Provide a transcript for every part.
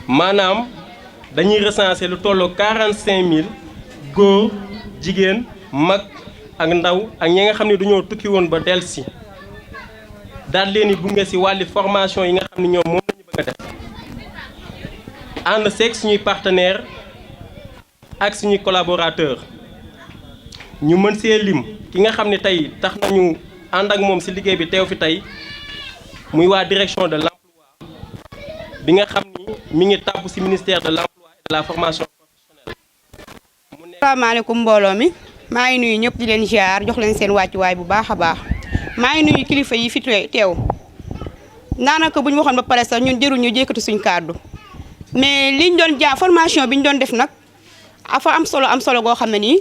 maanaam dañuy recenser lu tolloo 45000 góor jigéen mag ak ndaw ak ñi nga xam ne dañoo tukki woon ba dellusi daal leen di bunge si wàlli formation yi nga xam ne ñoom moom la ñu bëgg a def ànd seeg suñuy partenaire ak suñuy collaborateur ñu mën see lim ki nga xam ne tey tax nañu ànd ak moom si liggéey bi teew fi tey muy waa direction de l'emploi bi nga xam ni mi ngi tàbb si ministère de l'emploi et de la formation professionnelle. asalaamaaleykum mbooloo mi maa ngi nuyu ñëpp di leen ziar jox leen seen wàccuwaay bu baax a baax maa ngi nuyu kilifa yi fi teew naanaka bu ñu waxoon ba pare sax ñun jërul ñu jékkati suñ kàddu mais liñ doon formation bi ñu doon def nag afa am solo goo xam ne nii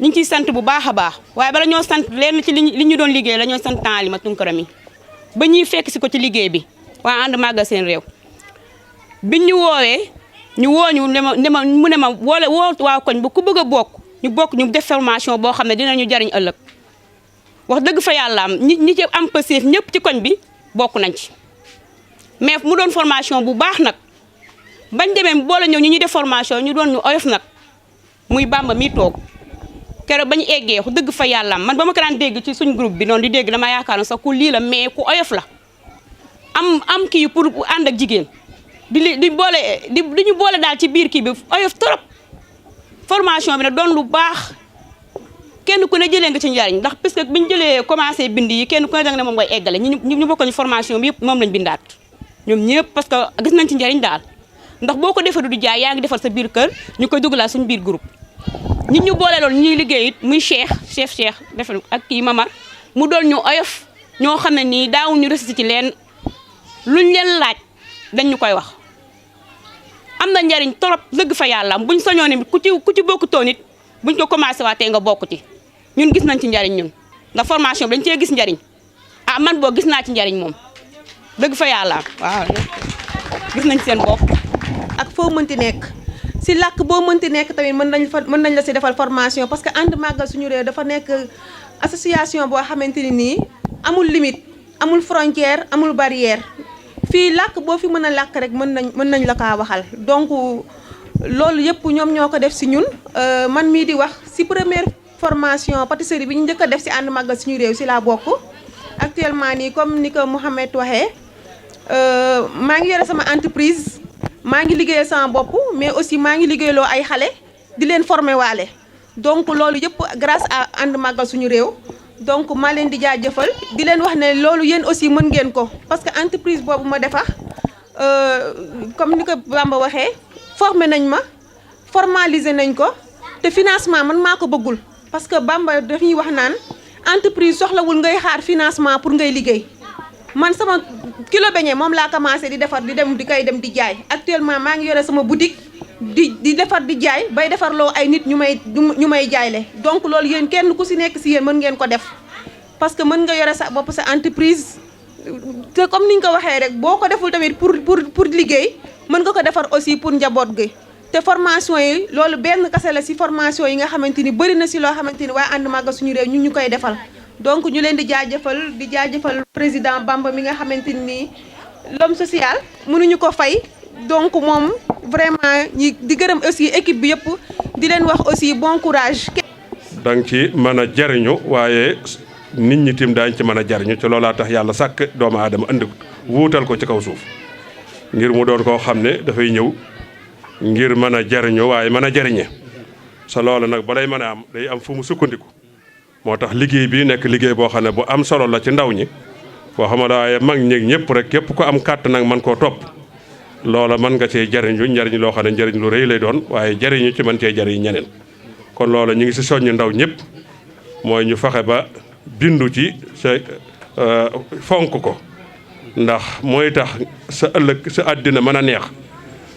ñu ngi ciy sant bu baax a baax waaye bala ñoo sant leen ci li ñu doon liggéey la ñoo sant Alima Tunkara mi ba ñuy fekk si ko ci liggéey bi waa ànd màggal seen réew biñ ñu woowee ñu woo ñu mu ne ma woo waa koñ ba ku bëgg a bokk ñu def formation boo xam ne dinañu jariñ ëllëg wax dëgg fa yàlla am ñi ci am passif ñëpp ci koñ bi bokk nañ ci mais mu doon formation bu baax nag bañ demee boole ñëw ñu def formation ñu doon ñu oyof nag muy Bamba mi toog keroog ba ñu eggee wax dëgg fa yàlla man ba ma ko daan dégg ci suñ groupe bi noonu di dégg dama yaakaar sax ku lii la mais ku oyof la am kii pour ànd ak jigéen di ñu boole daal ci biir kii bi oyof trop formation bi nag doon lu baax kenn ku ne jëlee nga ci njariñ ndax parce que biñu jëlee commencé bind yi kenn ku ne danga ne moom ngay eggale ñu bokk ñu formation bi yëpp moom lañ bindaat ñoom ñëpp parce que gis nañ ci njariñ daal ndax boo ko defee du jaay yaa ngi defal sa biir kër ñu koy dugalaat suñu biir groupe nit ñu boole loolu ñuy liggéey it muy Cheikh def ak kii Mamar mu doon ñu oyof ñoo xam ne nii daawuñu resité ci leen luñ leen laaj dañ ñu koy wax am na njariñ trop dëgg fa yàlla buñ soñoo ne ku ci bokkutoon it buñ ko commencé waatee nga bokk ci ñun gis nañ ci njariñ ñun ndax formation bi dañ cee gis njariñ man boo gis naa ci njariñ moom dëgg fa yàlla waaw gis nañ seen bopp. ak foo mënti nekk si làkk boo mënti nekk tamit mën nañ la si defal formation parce que ànd màggal suñu réew dafa nekk association boo xamante ni nii amul limite amul frontière amul barrière fii làkk boo fi mën a làkk rek mën nañ la kaa waxal donc loolu yëpp ñoom ñoo ko def si ñun man mii di wax si première formation pâtisserie bi ñu njëkk a def si ànd màggal suñu réew si laa bokk actuellement nii comme ni ko Mouhamed waxee maa ngi yore sama entreprise maa ngi liggéeyal sama bopp mais aussi maa ngi liggéeyloo ay xale di leen former waale donc loolu yëpp grâce à ànd màggal suñu réew donc maa leen di jaajëfal di leen wax ne loolu yéen aussi mën ngeen ko parce que entreprise boobu ma defar comme ni ko Bamba waxee formé nañ ma formalisé nañ ko te financement man maa ko bëggul parce que Bamba dañuy wax naan entreprise soxlawul ngay xaar financement pour ngay liggéey man sama kilo beñe moom laa commencé di defar di koy dem di jaay actuellement maa ngi yore sama boutique di defar di jaay bay defarloo ay nit ñu may jaayle donc loolu yéen kenn ku si nekk si yéen mën ngeen ko def parce que mën nga yore sa bopp sa entreprise te comme ni ñu ko waxee rek boo ko deful tamit pour liggéey mën nga ko defar aussi pour njaboot gi te formation yi loolu benn kase la si formation yi nga xamante ni bëri na si loo xamante ni waa ànd màggal suñu réew ñu koy defal donc ñu leen di jaajëfal président Bamba mi nga xamante ni l'homme social mënuñu ko fay donc moom vraiment ñi di gërëm aussi équipe bi yëpp di leen wax aussi bon courage. danga ci mën a jariñu waaye nit ñi tim daañ ci mën a jariñu ci loolaa tax yàlla sàkk doomu aadama andi wuutal ko ci kaw suuf ngir mu doon koo xam ne dafay ñëw ngir mën a jariñu waaye mën a jariñe sa loola nag balay mën a am day am fu mu sukkandiku moo tax liggéey bi nekk liggéey boo xam ne bu am solo la ci ndaw ñi boo xam ne waaye mag ñeeg ñëpp rek képp ko am kàtt nag man koo topp loola mën nga cee jariñu njariñ loo xam ne njariñ lu rëy lay doon waaye jariñu ci mën cee jariñ ñeneen kon loola ñu ngi si soññu ndaw ñëpp mooy ñu fexe ba bindu ci sa fonk ko ndax mooy tax sa ëllëg sa àddina mën a neex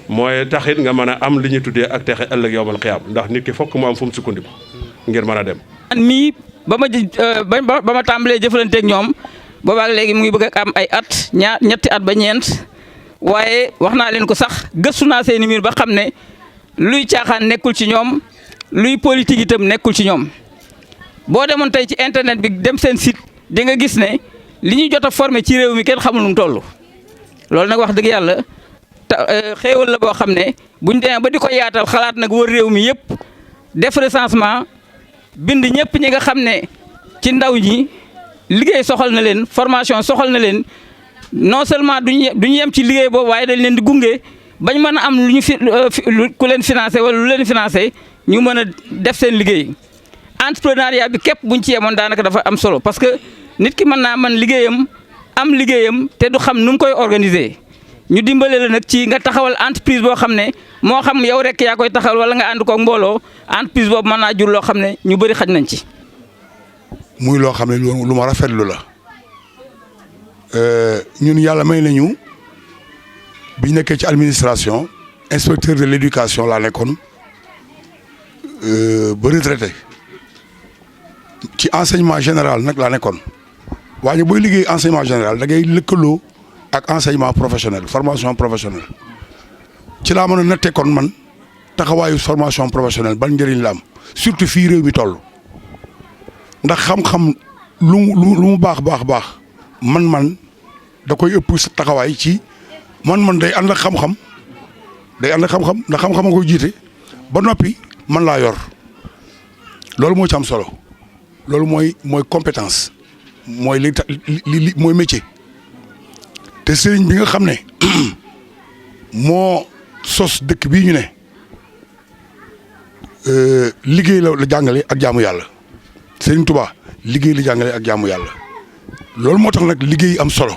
mooy taxit nga mën a am li ñu tuddee ak texe ëllëg yowmal xiyaam ndax nit ki fokk mu am fu mu sukkandiku ngir mën a dem. mii ba ma tàmbalee jëflanteeg ñoom boobaak léegi mu ngi bëgg a am ay at ñetti at ba ñeent waaye wax naa leen ko sax gëstu naa seeni mbir ba xam ne luy caaxaan nekkul ci ñoom luy politique itam nekkul ci ñoom boo demoon tey ci internet bi dem seen site di nga gis ne li ñu jot a formé ci réew mi kenn xamul nu mu toll loolu nag wax dëgg yàlla xéewal la boo xam ne buñ demee ba di ko yaatal xalaat nag wër réew mi yëpp def recensement bind ñëpp ñi nga xam ne ci ndaw ñi liggéey soxal na leen formation soxal na leen non seulement duñu yem ci liggéey boobu waaye dañ leen di gunge bañ mën a am lu ñu ku leen financé wala lu leen financé ñu mën a def seen liggéey. entrepreneuriat bi képp buñ ci yemoon daanaka dafa am solo parce que nit ki mën naa man liggéeyam am liggéeyam te du xam nu mu koy organiser ñu dimbale la nag ci nga taxawal entreprise boo xam ne moo xam yow rek yaa koy taxawal wala nga ànd koog mbooloo entreprise boobu mën naa jur loo xam ne ñu bëri xaj nañ ci. muy loo xam ne lu ma rafetlu la ñun yàlla may nañu biñ nekkee ci administration inspecteur de l'éducation laa nekkoon ba retraité ci enseignement général nag laa nekkoon waaye booy liggéey enseignement général da ngay lëkkaloo ak enseignement professionnel formation professionnelle ci laa mën a nattee kon man taxawaayu formation professionnelle ban njëriñ la am surtout fii réew mi toll ndax xam-xam lu mu baax man da koy ëpp sa taxawaay ci man day ànd ak xam-xam ndax xam-xam a koy jiite ba noppi man laa yor loolu moo ci am solo loolu mooy compétence mooy li mooy métier te sëriñ bi nga xam ne moo sos dëkk bii ñu ne liggéey la jàngale ak jaamu yàlla sëriñ Touba liggéey la jàngale ak jaamu yàlla loolu moo tax nag liggéey am solo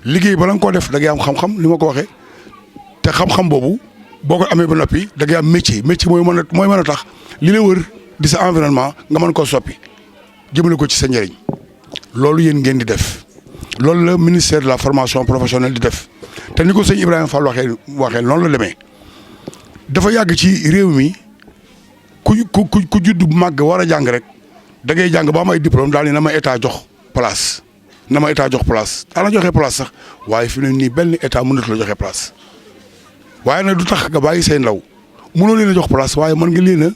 liggéey bala nga koo def da ngay am xam-xam li ma ko waxee te xam-xam boobu boo ko amee ba noppi da ngay am métier mooy mën a tax li la wër di sa environnement nga mën koo soppi jëmale ko ci sa njëriñ loolu yéen ngeen di def loolu la ministère de la formation professionnelle di def te ni ko sëñ Ibrahima Fall waxee noonu la demee dafa yàgg ci réew mi ku judd màgg war a jàng rek da ngay jàng ba am ay diplôme daal ni na ma état jox place ana joxe place sax waaye fi ne nii benn état mënatu la joxe place waaye nag du tax nga bàyyi say ndaw mënoo leen a jox place waaye mën nga leen a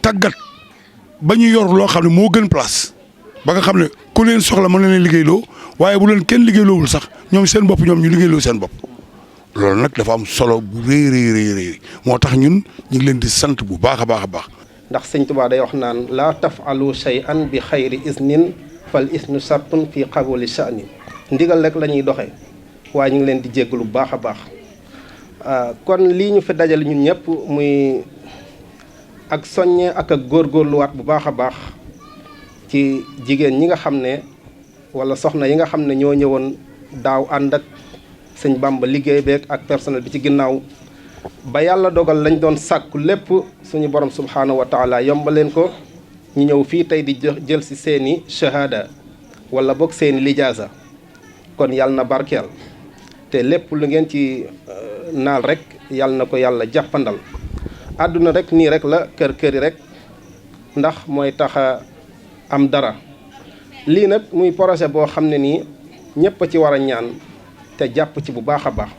tàggat ba ñu yor loo xam ne moo gën place ba nga xam ne ku leen soxla mën na leen liggéeyloo waaye bu leen kenn liggéeyloowul sax ñoom seen bopp ñoom ñu liggéeyloo seen bopp loolu nag dafa am solo bu rëy moo tax ñun ñu ngi leen di sant bu baax a baax a baax. ndax sëñ Tuubaa day wax naan laa tafalu shay'an bi xayri isnin fal isnu sartun fi qabuli sha'ni ndigal rek la ñuy doxee waaye ñu ngi leen di jéggalu bu baax a baax kon lii ñu fi dajale ñun ñëpp muy ak soññe ak góorgóorluwaat bu baax a baax ci jigéen ñi nga xam ne wala soxna yi nga xam ne ñoo ñëwoon daaw ànd ak sëñ Bamba liggéey beeg ak personnel bi ci ginnaaw ba yàlla dogal lañ doon sàkku lépp suñu borom subhaanahu wa taala yombaleen ko ñu ñëw fii tey di jël si seeni shahada wala boog seeni lijaasa kon yàlla na barkeel te lépp lu ngeen ci naal rek yàlla na ko yàlla jàppandal àdduna rek nii rek la kër yi rek ndax mooy tax a am dara lii nag muy projet boo xam ne nii ñëpp a ci war a ñaan te jàpp ci bu baax a baax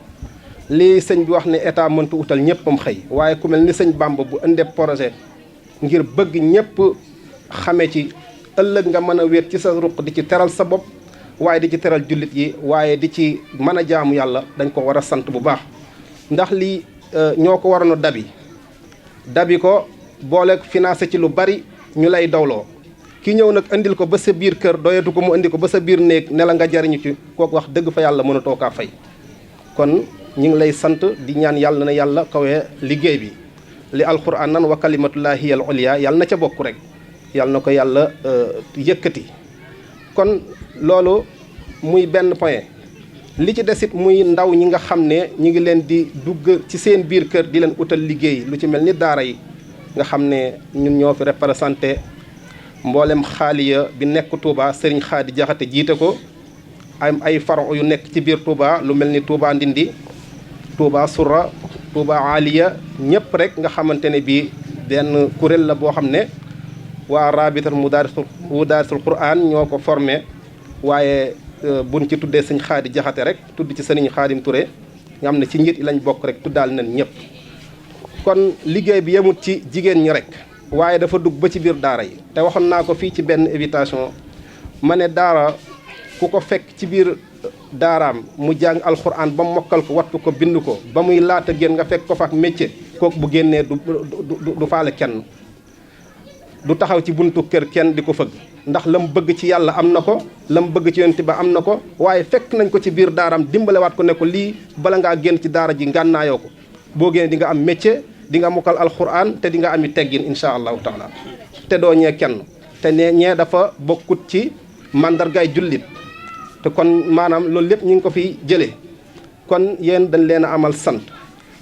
lii sëñ bi wax ne état mëntu utal ñëppam xëy waaye ku mel ni sëñ Bamba bu indee projet ngir bëgg ñëpp xame ci ëllëg nga mën a wéet ci sa ruq di ci teral sa bopp waaye di ci teral jullit yi waaye di ci mën a jaamu yàlla dañ ko war a sant bu baax ndax lii ñoo ko waroon a dabi ko booleeg financé ci lu bari ñu lay dawloo ki ñëw nag indil ko ba sa biir kër doyatu ko mu indi ko ba sa biir néeg ne la nga jariñu ci kooku wax dëgg fa yàlla mënatoo kaa fay kon ñu ngi lay sant di ñaan yàlla na yàlla kawee liggéey bi li alquran nan wa kalimatullahi hiya al ulya yàlla na ca bokk rek yàlla na ko yàlla yëkkati kon loolu muy benn point li ci desit muy ndaw ñi nga xam ne ñi ngi leen di dugg ci seen biir kër di leen utal liggéey lu ci mel ni daara yi nga xam ne ñun ñoo fi représenté mboolem xaaliya bi nekk Touba Serigne Khady Diakhaté jiite ko am ay faro yu nekk ci biir Touba lu mel ni Touba Ndindi Touba Soura Touba Aliya ñëpp rek nga xamante ne bii benn kuréel la boo xam ne waa rabital mudaarisul Qur'an ñoo ko formé waaye buñ ci tuddee sëñ Khady Diakhaté rek tudd ci sëriñ Khadim Touré nga xam ne ci njiit yi lañ bokk rek tuddaal nañ ñëpp kon liggéey bi yemut ci jigéen ñi rek waaye dafa dugg ba ci biir daara yi te waxoon naa ko fii ci benn invitation ma ne daara ku ko fekk ci biir daaraam mu jàng alxuraan ba mokkal ko wattu ko bind ko ba muy laata génn nga fekk ko fa ak métier kooku bu génnee du faale kenn du taxaw ci buntu kër kenn di ko fëgg ndax lam bëgg ci yàlla am na ko lam bëgg ci yonent ba am na ko waaye fekk nañ ko ci biir daaraam dimbalewaat ko ne ko lii bala ngaa génn ci daara ji ngànnaayoo ko boo génnee di nga am métier di nga mokkal alxuraan te di nga ami teggin insha allahu taala te doo ñee kenn te ñee dafa bokkut ci mandargaay jullit te kon maanaam loolu lépp ñu ngi ko fi jëlee kon yéen dañ leen a amal sant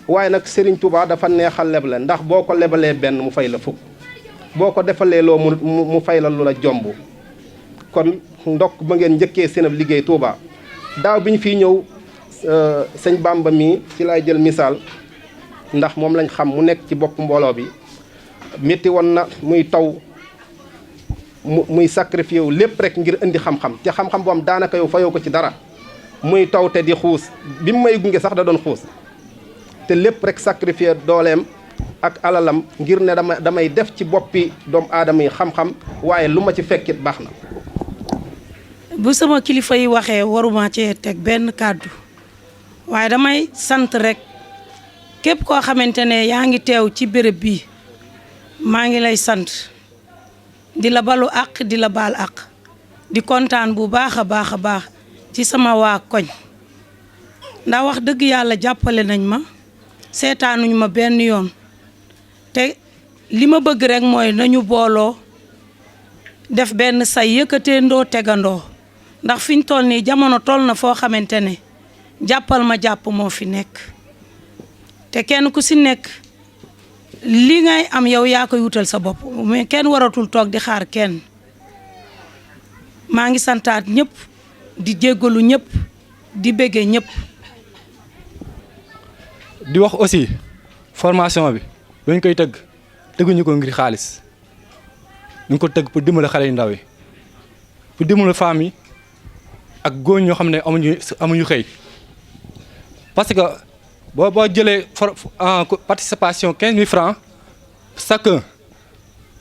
waaye nag Serigne Touba dafa neexal leble ndax boo ko lebalee benn mu fay la fukk boo ko defalee loo mu fay la lu la jomb kon ndokk ba ngeen njëkkee seen ab liggéey Touba daaw bi ñu fiy ñëw sëñ Bamba mi ci lay jël misaal ndax moom lañ xam mu nekk ci bopp mbooloo bi métti woon na muy taw muy sacrifié wu lépp rek ngir indi xam-xam te xam-xam boo am daanaka yow fayoo ko ci dara muy taw te di xuus bi mu may gunge sax da doon xuus te lépp rek sacrifié dooleem ak alalam ngir ne damay def ci boppi doomu aadama yi xam-xam waaye lu ma ci fekkit baax na. bu sama kilifa yi waxee waruma cee teg benn kàddu waaye damay sant rek képp koo xamante ne yaa ngi teew ci béréb bi maa ngi lay sant di la balu àq di la baal àq di kontaan bu baax a baax a baax ci sama waa koñ ndax wax dëgg yàlla jàppale nañ ma seetaanuñ ma benn yoon te li ma bëgg rek mooy nañu booloo def benn say yëkkateendoo tegandoo ndax fi ñu toll nii jamono toll na foo xamante ne jàppal ma jàpp moo fi nekk te kenn ku si nekk li ngay am yow yaa koy wutal sa bopp mais kenn waratul toog di xaar kenn maa ngi santaat ñëpp di jéggalu ñëpp di béggee ñëpp. di wax aussi formation bi bañ koy tëgguñu ko ngir xaalis ñu ko tëgg pour dimbale xale yu ndaw yi pour dimbale femmes yi ak góor ñoo xam ne amuñu xëy parce que boo jëlee participation 15 000 francs chacun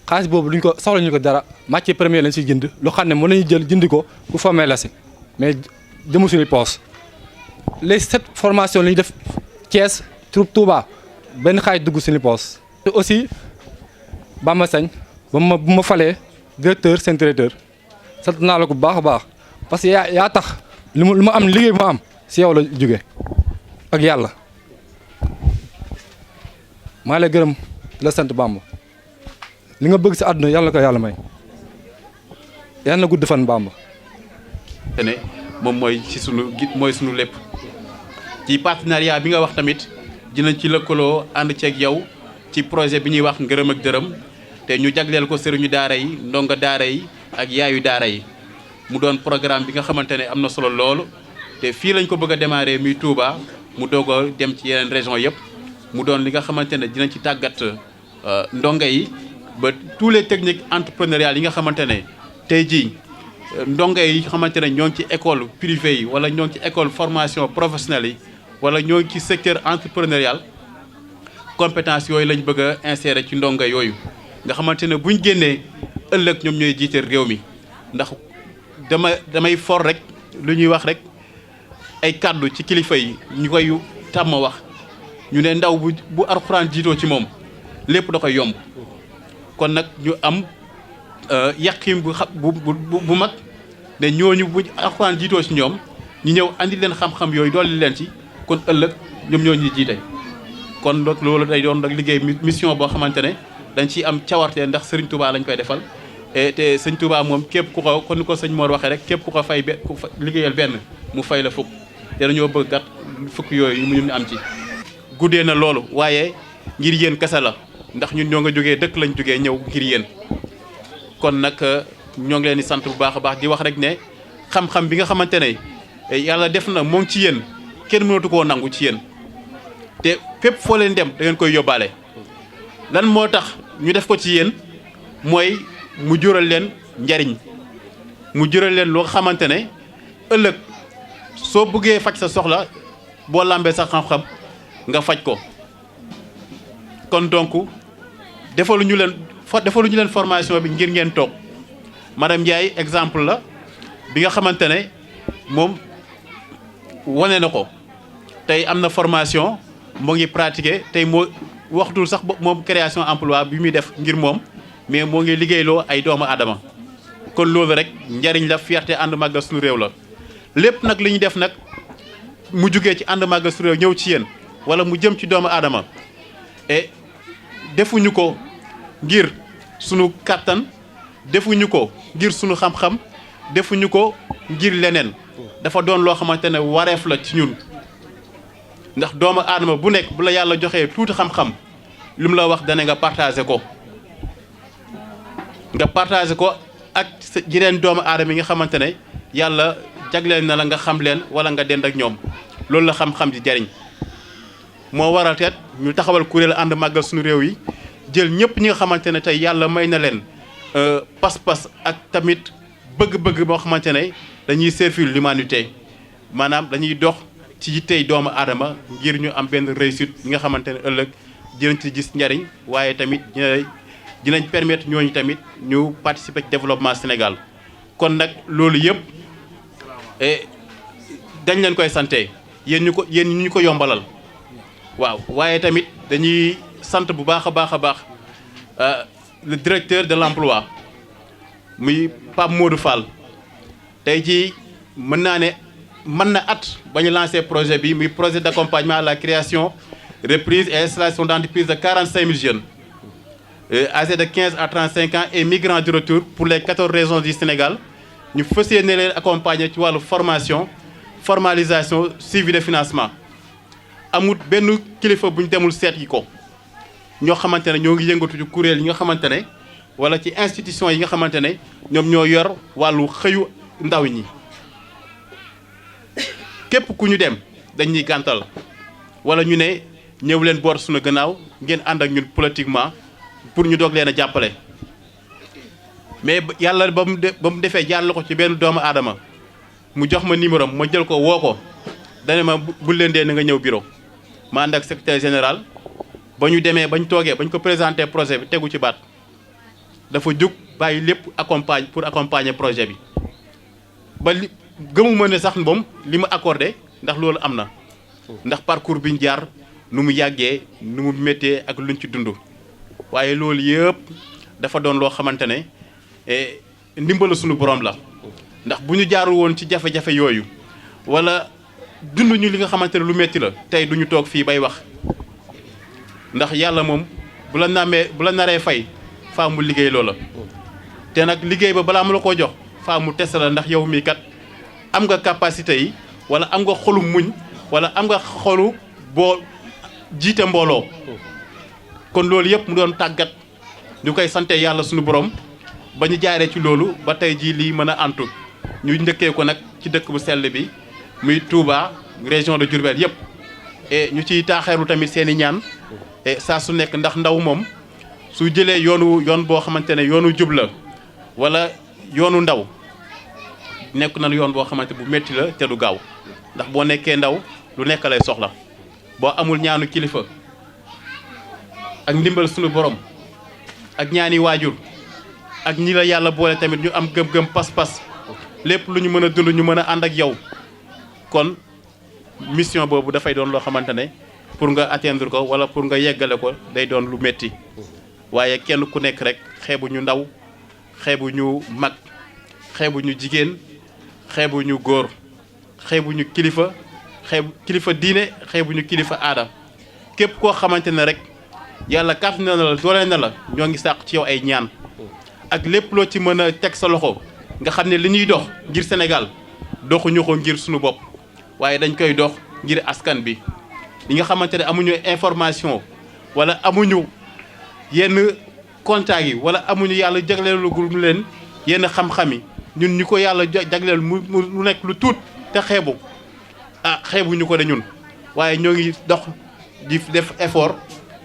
xaalis boobu duñ ko soxla ñu ko dara matière première lañ si jënd loo xam ne mën nañu jël jëndi ko pour former la si mais jëmu suñu poos les 7 formations la ñu def Thiès Touba benn xaaj dugg suñu poos te aussi Bamba Sagne bu ma falee directeur seen directeur sant naa la ko bu baax a baax parce que yaa tax lu ma am liggéey bu ma am si yow la jóge ak yàlla maa lay gërëm la sant Bamba li nga bëgg si àdduna yàlla ko yàlla may yàlla na gudd fan Bamba. te ne moom mooy ci sunu lépp ci partenariat bi nga wax tamit dinañ ci lëkkaloo ànd ceeg yow ci projet bi ñuy wax ngërëm ak dërëm te ñu jagleel ko sëriñu daara yi ndongo daara yi ak yaayu daara yi mu doon programme bi nga xamante ne am na solo loolu te fii lañ ko bëgg a démarrer muy Touba mu doog a dem ci yeneen région yëpp mu doon li nga xamante ne dinañ ci tàggat ndongo yi ba tous les techniques entrepreneuriales yi nga xamante ne tey jii ndongo yi xamante ne ñoo ngi ci école privée yi wala ñoo ngi ci école formation professionnelle yi wala ñoo ngi ci secteur entrepreneurial compétence yooyu lañ bëgg a insérer ci ndongo yooyu nga xamante ne buñ génnee ëllëg ñoom ñooy jiite réew mi ndax damay for rek lu ñuy wax rek ay kàddu ci kilifa yi ñu koy tàmm wax ñu ne ndaw bu alxuraan jiitoo ci moom lépp da koy yomb kon nag ñu am yàqim bu mag ne ñooñu bu alxuraan jiitoo ci ñoom ñu ñëw andi leen xam-xam yooyu dolli leen ci kon ëllëg ñoom ñoo ñuy jiite kon nag loolu day doon nag liggéey mission boo xamante ne dañ ciy am cawarte ndax Serigne Touba lañ koy defal te Serigne Touba moom képp ku ko kon ni ko sëñ Mor waxee rek képp ku ko fay liggéeyal benn mu fay la fukk te dañoo bëgg gat fukk yooyu mu ñu am ci. guddee na loolu waaye ngir yéen kese la ndax ñun ñoo nga jógee dëkk lañ jógee ñëw ngir yéen kon nag ñoo ngi leen di sant bu baax a baax di wax rek ne xam-xam bi nga xamante ne yàlla def na moo ngi ci yéen kenn mënatu koo nangu ci yéen te fépp foo leen dem da ngeen koy yóbbaale. lan moo tax ñu def ko ci yéen mooy mu jural leen njariñ mu jural leen loo xamante ne ëllëg soo bëggee faj sa soxla boo làmbee sa xam-xam nga faj ko kon donc defaluñu leen formation bi ngir ngeen toog madame Ndiaye exemple la bi nga xamante ne moom wane na ko tey am na formation moo ngi pratiquer tey moo waxtul sax moom création emploi bi muy def ngir moom mais moo ngi liggéeyloo ay doomu aadama kon loolu rek njariñ la fierté ànd màggal suñu réew la lépp nag li ñu def nag mu jugee ci ànd màggal suñu réew ñëw ci yéen wala mu jëm ci doomu aadama et defuñu ko ngir sunu kàttan defuñu ko ngir sunu xam-xam defuñu ko ngir leneen dafa doon loo xamante ne wareef la ci ñun ndax doomu aadama bu nekk bu la yàlla joxee tuuti xam-xam lu mu la wax dana nga partagé ko ak sa yeneen doomu aadama yi nga xamante ne yàlla jagleel na la nga xam leen wala nga dend ak ñoom loolu la xam-xam di jariñ moo waral teet ñu taxawal kuréel ànd màggal suñu réew yi jël ñëpp ñi nga xamante ne tey yàlla may na leen pas-pas ak tamit bëgg-bëgg boo xamante ne dañuy servir l'humanité maanaam dañuy dox ci yittey doomu aadama ngir ñu am benn réussite yi nga xamante ne ëllëg dinañ ci gis njariñ waaye tamit dinañ permettre ñooñu tamit ñu participer ci développement Sénégal kon nag loolu yëpp dañ leen koy sante yéen ñu ko yombalal waaw waaye tamit dañuy sant bu baax a baax le directeur de l'emploi muy Pape Modou Fall tey jii mën naa ne mën na at ba ñu lancé projet bi muy projet d'accompagnement à la création reprise et installation d'entreprises de 45 000 jeunes âgés de 15 à 35 ans et migrants du retour pour les 14 régions du Sénégal ñu fas yéene leen accompagner ci wàllu formation formalisation suivi de financement amul benn kilifa bu ñu demul seet yi ko ñoo xamante ne ñoo ngi yëngatu ci kuréel yi nga xamante ne wala ci institution yi nga xamante ne ñoom ñoo yor wàllu xëyu ndaw ñi képp ku ñu dem dañuy gàntal wala ñu ne ñëw leen boor suñu gannaaw ngeen ànd ak ñun politiquement pour ñu doog leen a jàppale mais yàlla ba mu defee jaarale ko ci benn doomu aadama mu jox ma numéro ma jël ko woo ko dane ma bu leen dee na nga ñëw bureau ma ànd ak secrétaire général ba ñu demee bañ toogee bañ ko présenté projet bi tegu ci baat dafa jóg bàyyi lépp accompagner projet bi ba li gëmuma ne sax moom li ma accordé ndax loolu am na ndax parcours bi ñu jaar nu mu yàggee nu mu méttee ak luñ ci dund waaye loolu yëpp dafa doon loo xamante ne ndimbalu suñu borom la ndax bu ñu jaarul woon ci jafe-jafe yooyu wala dund ñu li nga xamante ne lu métti la tey duñu toog fii bay wax ndax yàlla moom bu la naree fay faa mu liggéey loola te nag liggéey ba balaa mu la koo jox faa mu test la ndax yow mii kat am nga capacité yi wala am nga xolu muñ wala am nga xolu boo jiite mbooloo kon loolu yëpp mu doon tàggat ñu koy sante yàlla suñu borom ba ñu jaaree ci loolu ba tey jii lii mën a antu ñu njëkkee ko nag ci dëkk bu sell bi muy Touba région de Diourbel yëpp et ñu ciy taaxeeru tamit seen i ñaan et saa su nekk ndax ndaw moom su jëlee yoon boo xamante ne yoonu jub la wala yoonu ndaw nekk na yoon boo xamante bu métti la te du gaaw ndax boo nekkee ndaw lu nekk lay soxla boo amul ñaanu kilifa ak ndimbal suñu borom ak ñaani waajur ak ñi la yàlla boole tamit ñu am gëm-gëm pas-pas lépp lu ñu mën a dund ñu mën a ànd ak yow kon mission boobu dafay doon loo xamante ne pour nga atteindre ko wala pour nga yeggale ko day doon lu metti waaye kenn ku nekk rek xeebu ñu ndaw xeebu ñu mag xeebu ñu jigéen xeebu ñu góor xeebu ñu kilifa diine xeebu ñu kilifa aada képp koo xamante ne rek yàlla kàttan na la doole na la ñoo ngi sàq ci yow ay ñaan ak lépp loo ci mën a teg sa loxo nga xam ne li ñuy dox ngir Sénégal doxuñu ko ngir suñu bopp waaye dañ koy dox ngir askan bi li nga xamante ne amuñu information wala amuñu yenn contact yi wala amuñu yàlla jagleelugul leen yenn xam-xam yi ñun ñu ko yàlla jagleel mu nekk lu tuut te xeebu xeebuñu ko de ñun waaye ñoo ngi dox di def effort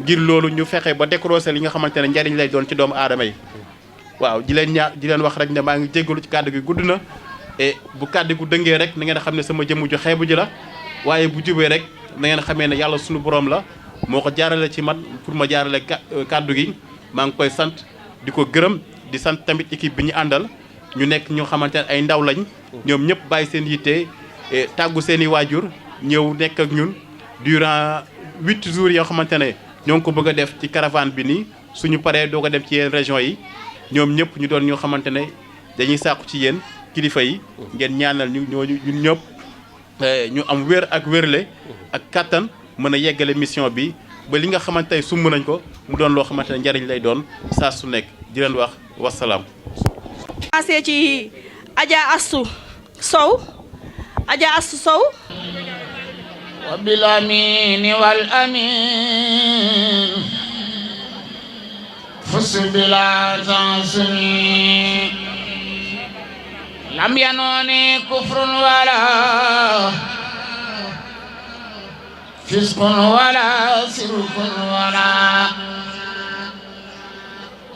ngir loolu ñu fexe ba décrocher li nga xamante ne njariñ lay doon ci doomu aadama yi waaw di leen wax rek ne maa ngi jéggalu ci kàddu gi gudd na et bu kàddu gu dëngee rek na ngeen xam ne sama jëmm ju xeebu ji la waaye bu jubee rek na ngeen xamee ne yàlla suñu borom la moo ko jaarale ci man pour ma jaarale kàddu gi maa ngi koy sant di ko gërëm di sant tamit équipe bi ñu àndal ñu nekk ñoo xamante ne ay ndaw lañ ñoom ñëpp bàyyi seen yitte tàggu seen i waajur ñëw nekk ak ñun durant 8 jours yoo xamante ne ñoo ngi ko bëgg a def ci caravane bi nii suñu paree doo ko dem ci yenn région yi ñoom ñëpp ñu doon ñoo xamante ne dañuy sàkku ci yéen kilifa yi ngeen ñaanal ñu ñooñu ñun ñëpp ñu am wér ak wérle ak kattan mën a yeggale mission bi ba li nga xamante ne sumb nañ ko mu doon loo xamante ne njariñ lay doon saa su nekk di leen wax wasalaam. commencé ci Adja Astou Sow wa bil amin wal amin fus bila tansuni lam yanoni kufrun wala fisqun wala sirkun wala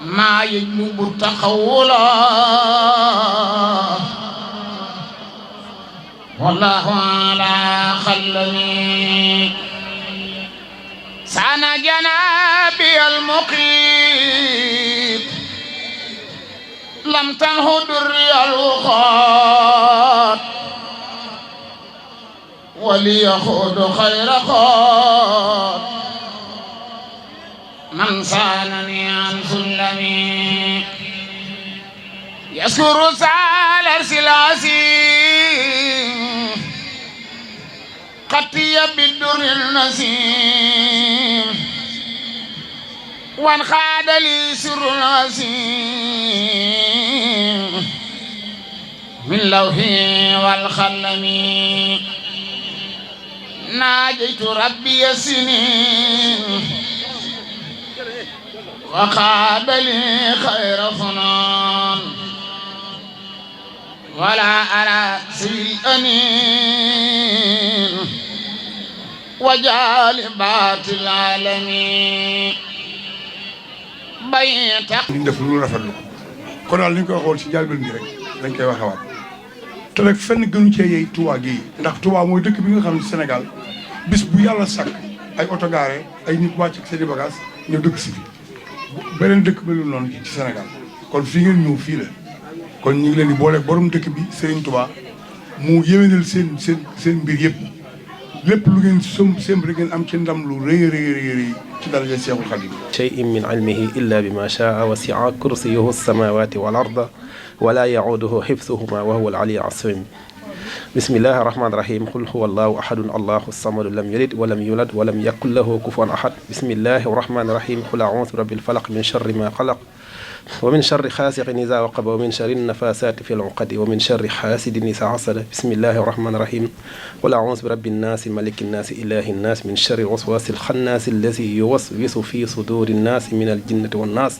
ma yajlubu taqawula والله على خلني سانا جنابي المقيت لم تنه دري الوقات وليخوض خير خاط من سانني عن سلمي يذكر سال سلاسي قطي بالدر النسيم وانخاد لي سر الوسيم من لوحي والخلم ناجيت ربي السنين وقاد لي خير فنان ولا أنا سوي الأنين وجالبات العالمين بيت ñu def lu rafetlu ko daal li ñu koy waxoon ci njëlbéen bi rek dañ koy waxewaat te nag fenn gënu cee yey Touba gii ndax Touba mooy dëkk bi nga xam ne Sénégal bis bu yàlla sàkk ay oto gaare ay nit wàcc ak seen i bagage ñoo dëkk si fi beneen dëkk melul noonu ci Sénégal kon fii ngeen ñëw fii la kon ñu ngi leen di booleeg borom dëkk bi Serigne Touba mu yéwénal seen mbir yëpp lépp lu ngeen semb rek ngeen am ci ndam lu rëy ci daraja Cheikhul Khadim shay'in min ilmihi illa bima sha'a wasi'a kursiyuhu as-samawati wal arda wala ya'uduhu hifdhuhuma wa huwa al-'aliyyu as-samim bismillahi rahmani rahim qul huwa allahu ahadun allahu samadu lam yalid walam yulad walam yakun lahu kufuwan ahad bismillahi rahmani rahim qul a'udhu bi rabbil falaq min sharri ma khalaq ومن شر خاسق إذا وقب ومن شر النفاسات في العقد ومن شر حاسد إذا حسد بسم الله الرحمن الرحيم قل أعوذ برب الناس ملك الناس إله الناس من شر الوسواس الخناس الذي يوسوس في صدور الناس من الجنة والناس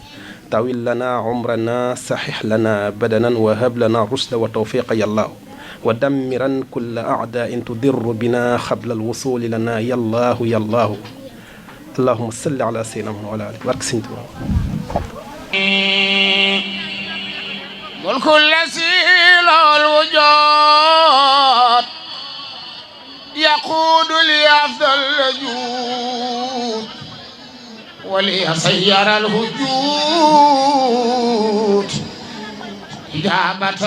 طويل لنا عمرنا صحح لنا بدنا وهب لنا رشد وتوفيق يا الله ودمرا كل أعداء تضر بنا قبل الوصول لنا يا الله يا الله اللهم صل على سيدنا محمد وعلى آله بارك سنتو ملك الذي له الوجود يقود لأفضل الوجود وليسير الوجود إجابة